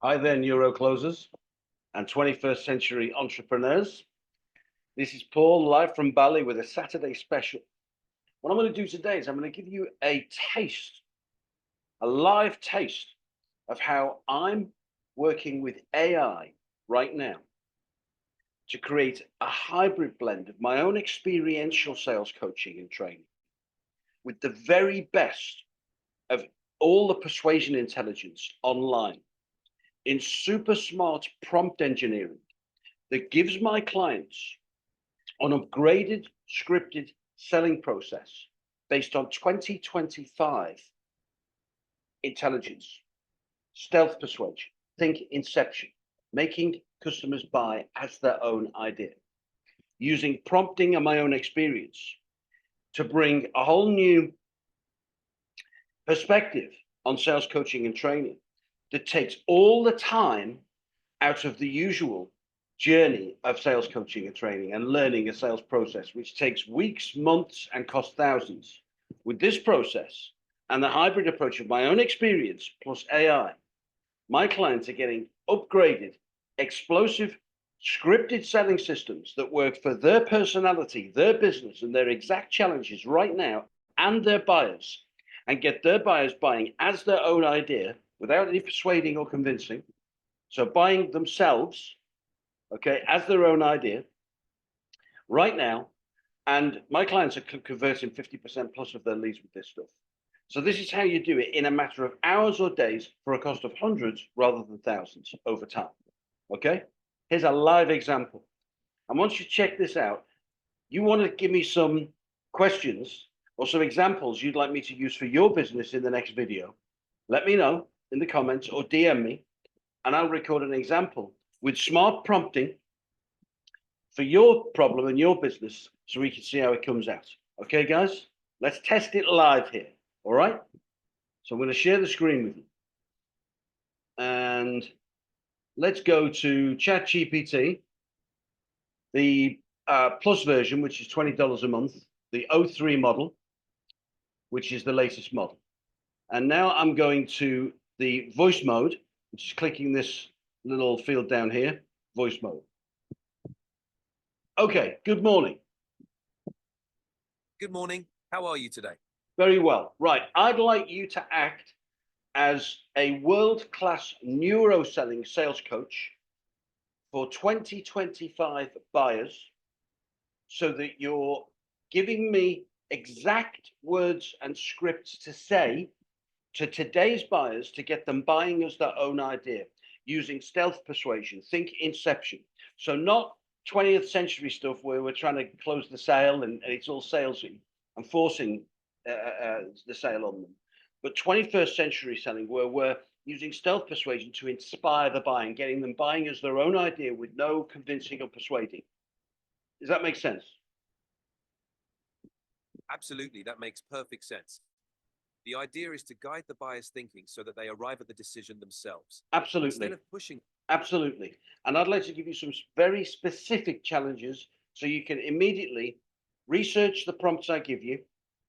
Hi there, Neuro closers and 21st century entrepreneurs. This is Paul, live from Bali with a Saturday special. What I'm going to do today is I'm going to give you a taste, a live taste of how I'm working with AI right now to create a hybrid blend of my own experiential sales coaching and training with the very best of all the persuasion intelligence online in super smart prompt engineering that gives my clients an upgraded scripted selling process based on 2025 intelligence, stealth persuasion, think inception, making customers buy as their own idea, using prompting and my own experience to bring a whole new perspective on sales coaching and training that takes all the time out of the usual journey of sales coaching and training and learning a sales process, which takes weeks, months, and costs thousands. With this process and the hybrid approach of my own experience plus AI, my clients are getting upgraded, explosive, scripted selling systems that work for their personality, their business, and their exact challenges right now, and their buyers, and get their buyers buying as their own idea without any persuading or convincing. So buying themselves, okay, as their own idea right now. And my clients are converting 50% plus of their leads with this stuff. So this is how you do it in a matter of hours or days for a cost of hundreds rather than thousands over time. Okay, here's a live example. And once you check this out, you want to give me some questions or some examples you'd like me to use for your business in the next video. Let me know in the comments or DM me, and I'll record an example with smart prompting for your problem and your business so we can see how it comes out. Okay, guys, let's test it live here. All right. So I'm going to share the screen with you. And let's go to ChatGPT, the plus version, which is $20 a month, the O3 model, which is the latest model. And now I'm going to the voice mode, which is clicking this little field down here, voice mode. Okay, good morning. Good morning. How are you today? Very well. Right. I'd like you to act as a world-class neuro-selling sales coach for 2025 buyers so that you're giving me exact words and scripts to say to today's buyers to get them buying as their own idea using stealth persuasion, think inception. So not 20th century stuff where we're trying to close the sale and it's all salesy and forcing the sale on them, but 21st century selling where we're using stealth persuasion to inspire the buying, getting them buying as their own idea with no convincing or persuading. Does that make sense? Absolutely, that makes perfect sense. The idea is to guide the buyer's thinking so that they arrive at the decision themselves. Absolutely. Instead of pushing. Absolutely. And I'd like to give you some very specific challenges so you can immediately research the prompts I give you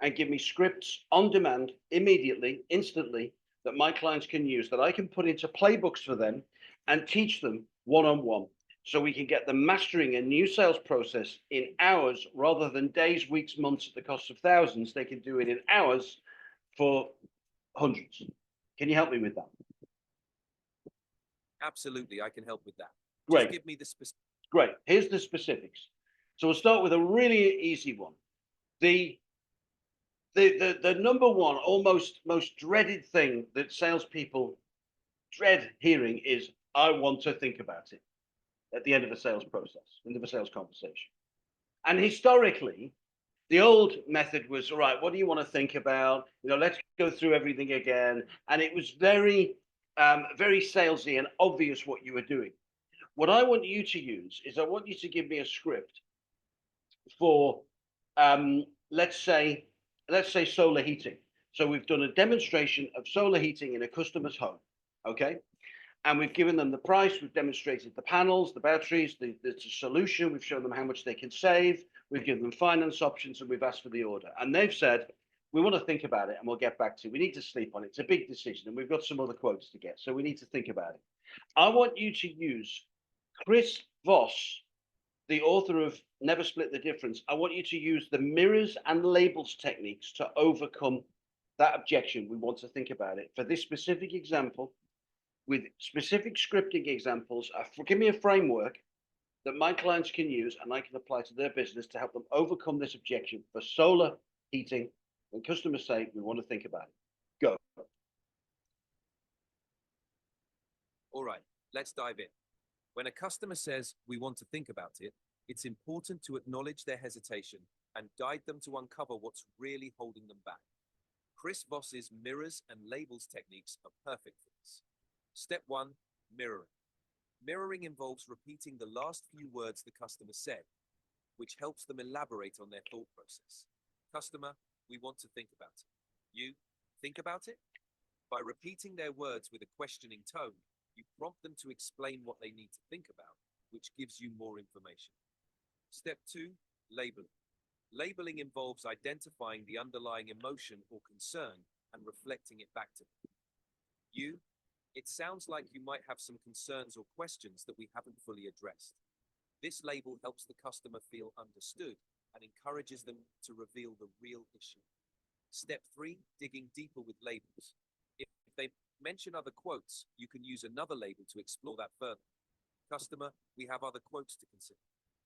and give me scripts on demand immediately, instantly, that my clients can use, that I can put into playbooks for them and teach them one-on-one. So we can get them mastering a new sales process in hours rather than days, weeks, months at the cost of thousands. They can do it in hours for hundreds. Can you help me with that? Absolutely, I can help with that. Great. Just give me the specifics. Great. Here's the specifics. So we'll start with a really easy one. The number one, almost most dreaded thing that salespeople dread hearing is, I want to think about it at the end of a sales process, end of a sales conversation. And historically, the old method was, all right, what do you want to think about? You know, let's go through everything again. And it was very, very salesy and obvious what you were doing. What I want you to use is I want you to give me a script for, let's say solar heating. So we've done a demonstration of solar heating in a customer's home, okay? And we've given them the price, we've demonstrated the panels, the batteries, the solution, we've shown them how much they can save, we've given them finance options, and we've asked for the order. And they've said, We want to think about it and we'll get back to it. We need to sleep on it. It's a big decision and we've got some other quotes to get. So we need to think about it. I want you to use Chris Voss, the author of Never Split the Difference. I want you to use the mirrors and labels techniques to overcome that objection. We want to think about it. For this specific example, with specific scripting examples, give me a framework that my clients can use and I can apply to their business to help them overcome this objection for solar heating. When customers say, we want to think about it. Go. All right, let's dive in. When a customer says, we want to think about it, it's important to acknowledge their hesitation and guide them to uncover what's really holding them back. Chris Voss's mirrors and labels techniques are perfect for this. Step 1, mirroring. Mirroring involves repeating the last few words the customer said, which helps them elaborate on their thought process. Customer, we want to think about it. You, think about it? By repeating their words with a questioning tone, you prompt them to explain what they need to think about, which gives you more information. Step 2, labeling. Labeling involves identifying the underlying emotion or concern and reflecting it back to them. You, it sounds like you might have some concerns or questions that we haven't fully addressed. This label helps the customer feel understood and encourages them to reveal the real issue. Step 3, digging deeper with labels. If they mention other quotes, you can use another label to explore that further. Customer, we have other quotes to consider.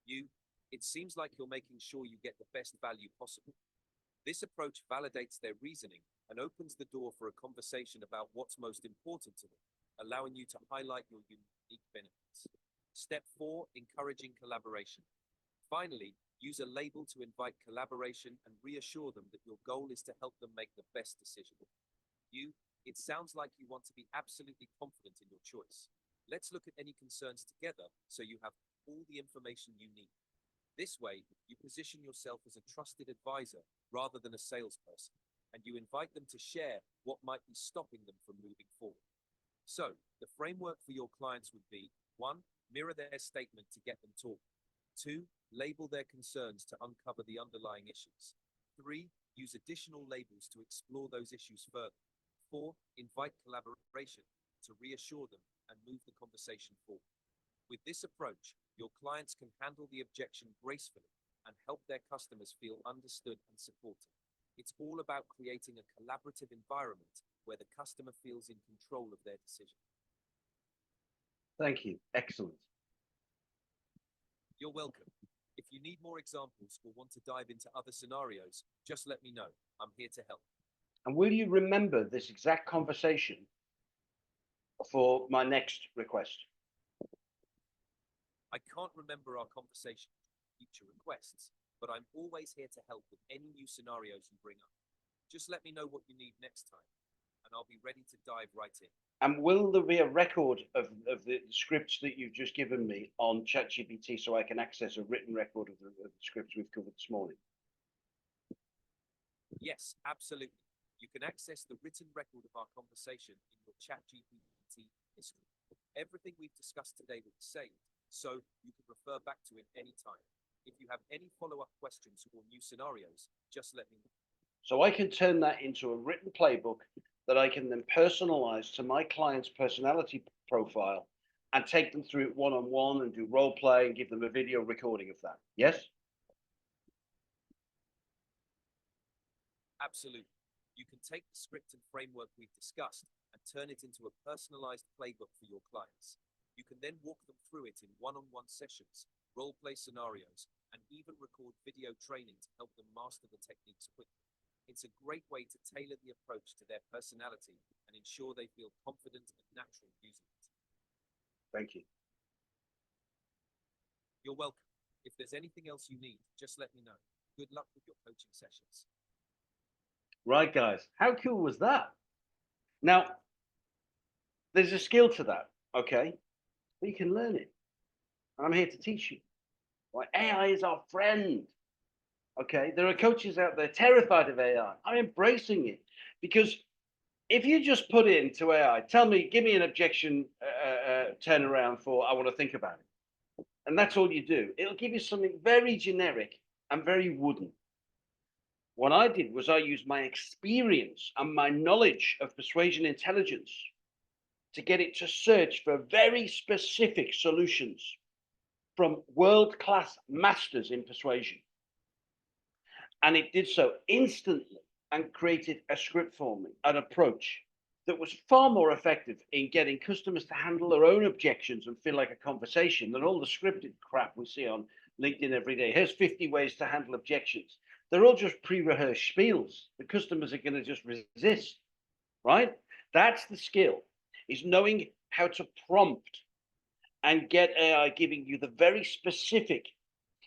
You, it seems like you're making sure you get the best value possible. This approach validates their reasoning and opens the door for a conversation about what's most important to them, allowing you to highlight your unique benefits. Step 4, encouraging collaboration. Finally, use a label to invite collaboration and reassure them that your goal is to help them make the best decision. You, it sounds like you want to be absolutely confident in your choice. Let's look at any concerns together so you have all the information you need. This way, you position yourself as a trusted advisor rather than a salesperson, and you invite them to share what might be stopping them from moving forward. So, the framework for your clients would be 1, mirror their statement to get them talking. 2, label their concerns to uncover the underlying issues. 3, use additional labels to explore those issues further. 4, invite collaboration to reassure them and move the conversation forward. With this approach, your clients can handle the objection gracefully and help their customers feel understood and supported. It's all about creating a collaborative environment where the customer feels in control of their decision. Thank you. Excellent. You're welcome. If you need more examples or want to dive into other scenarios, just let me know. I'm here to help. And will you remember this exact conversation for my next request? I can't remember our conversation for future requests, but I'm always here to help with any new scenarios you bring up. Just let me know what you need next time, and I'll be ready to dive right in. And will there be a record of the scripts that you've just given me on ChatGPT so I can access a written record of the scripts we've covered this morning? Yes, absolutely. You can access the written record of our conversation in your ChatGPT history. Everything we've discussed today will be saved, so you can refer back to it anytime. If you have any follow-up questions or new scenarios, just let me know. So I can turn that into a written playbook that I can then personalize to my client's personality profile and take them through it one-on-one and do role play and give them a video recording of that. Yes? Absolutely. You can take the script and framework we've discussed and turn it into a personalized playbook for your clients. You can then walk them through it in one-on-one sessions, role-play scenarios, and even record video training to help them master the techniques quickly. It's a great way to tailor the approach to their personality and ensure they feel confident and natural using it. Thank you. You're welcome. If there's anything else you need, just let me know. Good luck with your coaching sessions. Right, guys. How cool was that? Now, there's a skill to that, okay? But you can learn it. And I'm here to teach you. Like, AI is our friend. Okay, there are coaches out there terrified of AI. I'm embracing it because if you just put it into AI, give me an objection turnaround for I want to think about it, and that's all you do. It'll give you something very generic and very wooden. What I did was I used my experience and my knowledge of persuasion intelligence to get it to search for very specific solutions from world-class masters in persuasion. And it did so instantly and created a script for me, an approach that was far more effective in getting customers to handle their own objections and feel like a conversation than all the scripted crap we see on LinkedIn every day. Here's 50 ways to handle objections. They're all just pre-rehearsed spiels. The customers are going to just resist, right? That's the skill, is knowing how to prompt and get AI giving you the very specific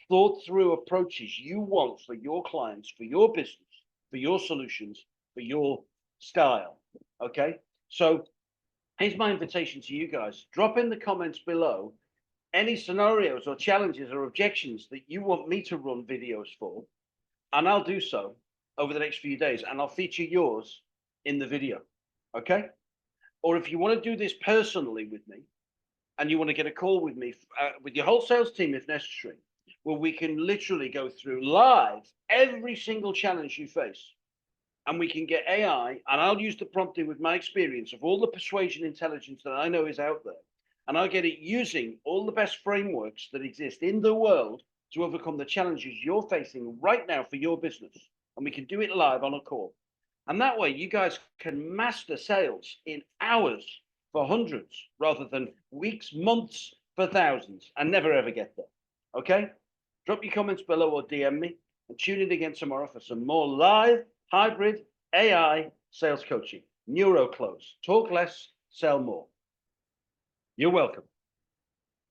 thought through approaches you want for your clients, for your business, for your solutions, for your style. Okay. So here's my invitation to you guys. Drop in the comments below any scenarios or challenges or objections that you want me to run videos for, and I'll do so over the next few days, and I'll feature yours in the video. Okay. Or if you want to do this personally with me, and you want to get a call with me, with your whole sales team if necessary, where we can literally go through live every single challenge you face. And we can get AI, and I'll use the prompting with my experience of all the persuasion intelligence that I know is out there. And I'll get it using all the best frameworks that exist in the world to overcome the challenges you're facing right now for your business. And we can do it live on a call. And that way you guys can master sales in hours for hundreds rather than weeks, months for thousands, and never ever get there. Okay? Drop your comments below or DM me, and tune in again tomorrow for some more live hybrid AI sales coaching. NeuroClose. Talk less, sell more. You're welcome.